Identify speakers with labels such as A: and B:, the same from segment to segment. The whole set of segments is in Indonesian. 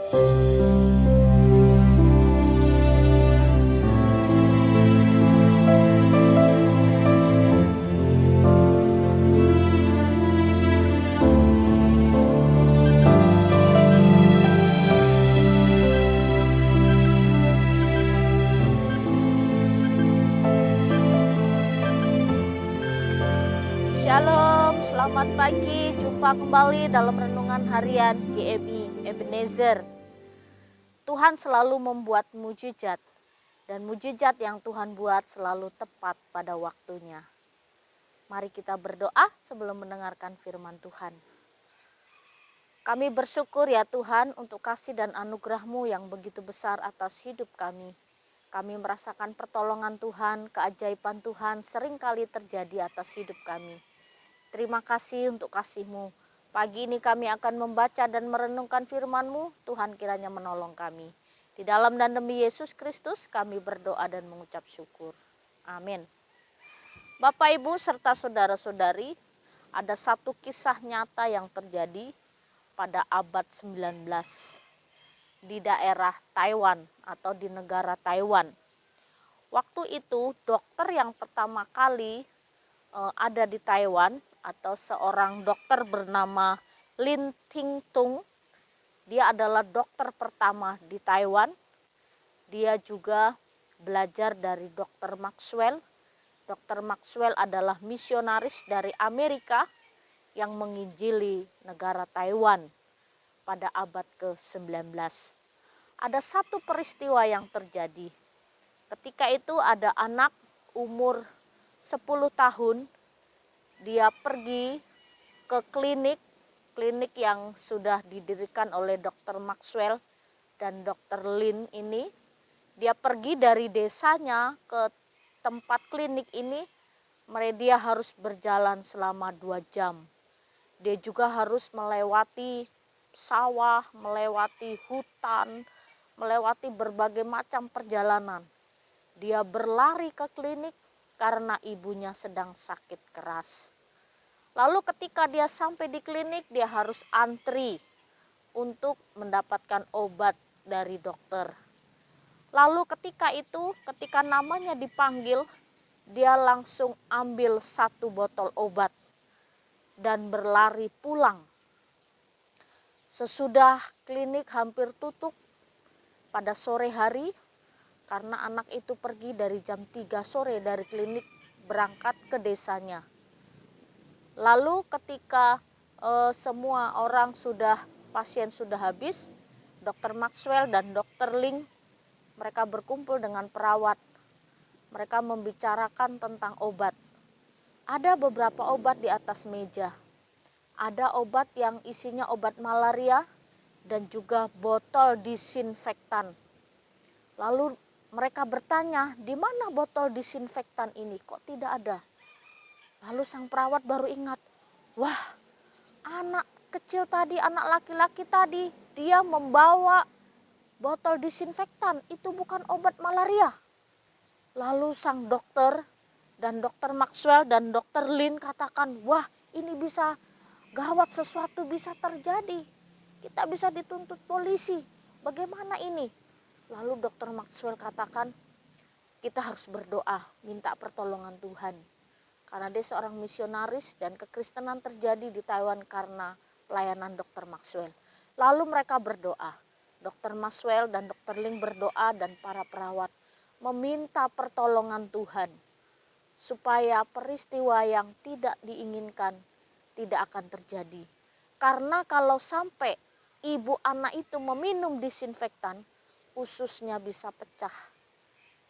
A: Shalom, selamat pagi. Jumpa kembali dalam renungan harian GMI Ebenezer. Tuhan selalu membuat mujizat, dan mujizat yang Tuhan buat selalu tepat pada waktunya. Mari kita berdoa sebelum mendengarkan firman Tuhan. Kami bersyukur ya Tuhan untuk kasih dan anugerah-Mu yang begitu besar atas hidup kami. Kami merasakan pertolongan Tuhan, keajaiban Tuhan seringkali terjadi atas hidup kami. Terima kasih untuk kasih-Mu. Pagi ini kami akan membaca dan merenungkan firman-Mu. Tuhan kiranya menolong kami. Di dalam dan demi Yesus Kristus kami berdoa dan mengucap syukur. Amin. Bapak, Ibu, serta saudara-saudari, ada satu kisah nyata yang terjadi pada abad 19 di daerah Taiwan atau di negara Taiwan. Waktu itu dokter yang pertama kali ada di Taiwan atau seorang dokter bernama Lin Ting Tung. Dia adalah dokter pertama di Taiwan. Dia juga belajar dari Dr. Maxwell. Dr. Maxwell adalah misionaris dari Amerika yang menginjili negara Taiwan pada abad ke-19. Ada satu peristiwa yang terjadi. Ketika itu ada anak umur 10 tahun. Dia pergi ke klinik yang sudah didirikan oleh Dr. Maxwell dan Dr. Lin ini. Dia pergi dari desanya ke tempat klinik ini, dia harus berjalan selama 2 jam. Dia juga harus melewati sawah, melewati hutan, melewati berbagai macam perjalanan. Dia berlari ke klinik karena ibunya sedang sakit keras. Lalu ketika dia sampai di klinik, dia harus antri untuk mendapatkan obat dari dokter. Lalu ketika namanya dipanggil, dia langsung ambil 1 botol obat dan berlari pulang. Sesudah klinik hampir tutup pada sore hari, karena anak itu pergi dari jam 3 sore dari klinik berangkat ke desanya. Lalu ketika semua pasien sudah habis, Dr. Maxwell dan Dr. Ling mereka berkumpul dengan perawat. Mereka membicarakan tentang obat. Ada beberapa obat di atas meja. Ada obat yang isinya obat malaria dan juga botol disinfektan. Lalu mereka bertanya, di mana botol disinfektan ini? Kok tidak ada? Lalu sang perawat baru ingat, wah, anak kecil tadi, anak laki-laki tadi, dia membawa botol disinfektan, itu bukan obat malaria. Lalu sang dokter dan Dr. Maxwell dan Dr. Lin katakan, wah, ini bisa gawat, sesuatu bisa terjadi. Kita bisa dituntut polisi. Bagaimana ini? Lalu Dr. Maxwell katakan, kita harus berdoa, minta pertolongan Tuhan. Karena dia seorang misionaris dan kekristenan terjadi di Taiwan karena pelayanan Dr. Maxwell. Lalu mereka berdoa. Dr. Maxwell dan Dr. Ling berdoa dan para perawat meminta pertolongan Tuhan supaya peristiwa yang tidak diinginkan tidak akan terjadi. Karena kalau sampai ibu anak itu meminum disinfektan, ususnya bisa pecah.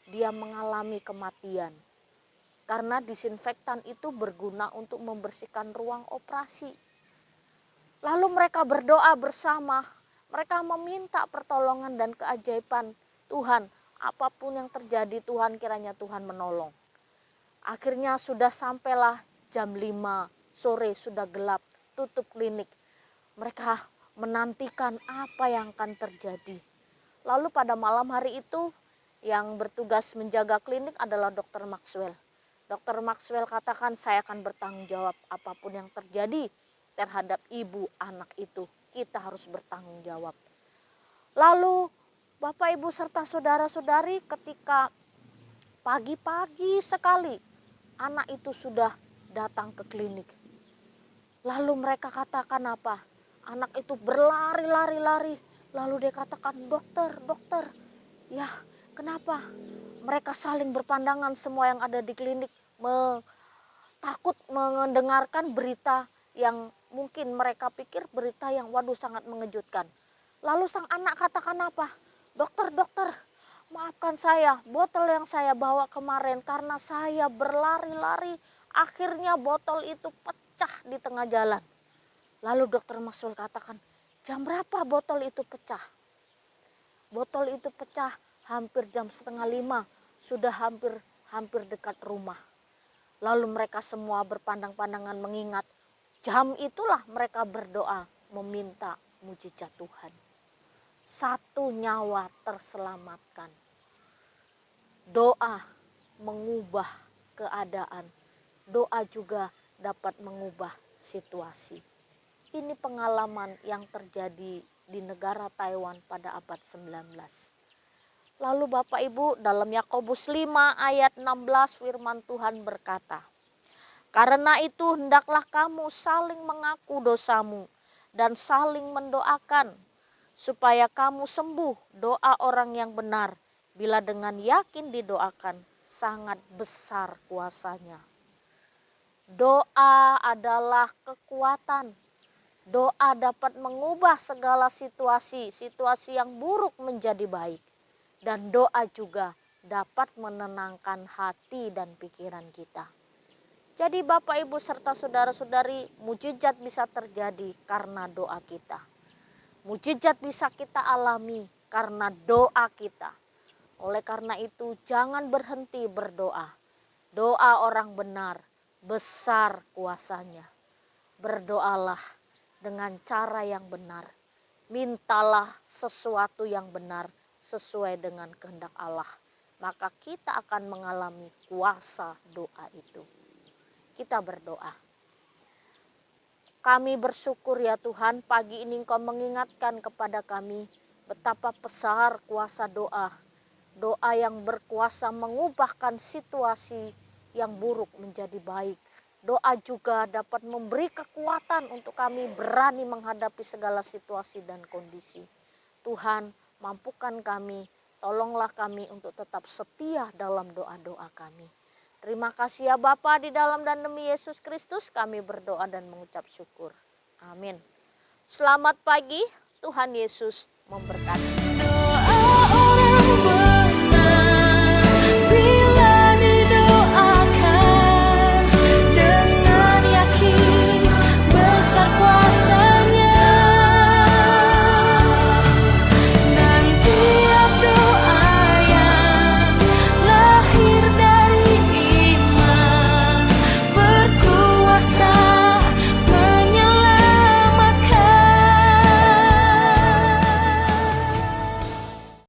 A: Dia mengalami kematian. Karena disinfektan itu berguna untuk membersihkan ruang operasi. Lalu mereka berdoa bersama. Mereka meminta pertolongan dan keajaiban Tuhan. Apapun yang terjadi, Tuhan kiranya Tuhan menolong. Akhirnya sudah sampailah jam 5 sore, sudah gelap, tutup klinik. Mereka menantikan apa yang akan terjadi. Lalu pada malam hari itu yang bertugas menjaga klinik adalah Dr. Maxwell. Dr. Maxwell katakan, saya akan bertanggung jawab apapun yang terjadi terhadap ibu anak itu. Kita harus bertanggung jawab. Lalu Bapak Ibu serta saudara-saudari, ketika pagi-pagi sekali anak itu sudah datang ke klinik. Lalu mereka katakan apa? Anak itu berlari-lari-lari. Lalu dia katakan, dokter, dokter. Ya, kenapa? Mereka saling berpandangan, semua yang ada di klinik takut mendengarkan berita yang mungkin mereka pikir berita yang sangat mengejutkan. Lalu sang anak katakan apa? Dokter, dokter, maafkan saya, botol yang saya bawa kemarin karena saya berlari-lari, akhirnya botol itu pecah di tengah jalan. Lalu dokter Maxwell katakan, jam berapa botol itu pecah? Botol itu pecah hampir jam 4:30, sudah hampir dekat rumah. Lalu mereka semua berpandang-pandangan mengingat jam itulah mereka berdoa meminta mujizat Tuhan. 1 nyawa terselamatkan. Doa mengubah keadaan. Doa juga dapat mengubah situasi. Ini pengalaman yang terjadi di negara Taiwan pada abad 19. Lalu Bapak Ibu, dalam Yakobus 5 ayat 16 firman Tuhan berkata, karena itu hendaklah kamu saling mengaku dosamu dan saling mendoakan supaya kamu sembuh. Doa orang yang benar bila dengan yakin didoakan sangat besar kuasanya. Doa adalah kekuatan. Doa dapat mengubah segala situasi yang buruk menjadi baik. Dan doa juga dapat menenangkan hati dan pikiran kita. Jadi Bapak Ibu serta saudara-saudari, mujizat bisa terjadi karena doa kita. Mujizat bisa kita alami karena doa kita. Oleh karena itu jangan berhenti berdoa. Doa orang benar besar kuasanya. Berdoalah dengan cara yang benar. Mintalah sesuatu yang benar sesuai dengan kehendak Allah. Maka kita akan mengalami kuasa doa itu. Kita berdoa. Kami bersyukur ya Tuhan, pagi ini Engkau mengingatkan kepada kami betapa besar kuasa doa. Doa yang berkuasa mengubahkan situasi yang buruk menjadi baik. Doa juga dapat memberi kekuatan untuk kami berani menghadapi segala situasi dan kondisi. Tuhan, mampukan kami, tolonglah kami untuk tetap setia dalam doa-doa kami. Terima kasih ya Bapa, di dalam dan demi Yesus Kristus kami berdoa dan mengucap syukur. Amin. Selamat pagi, Tuhan Yesus memberkati.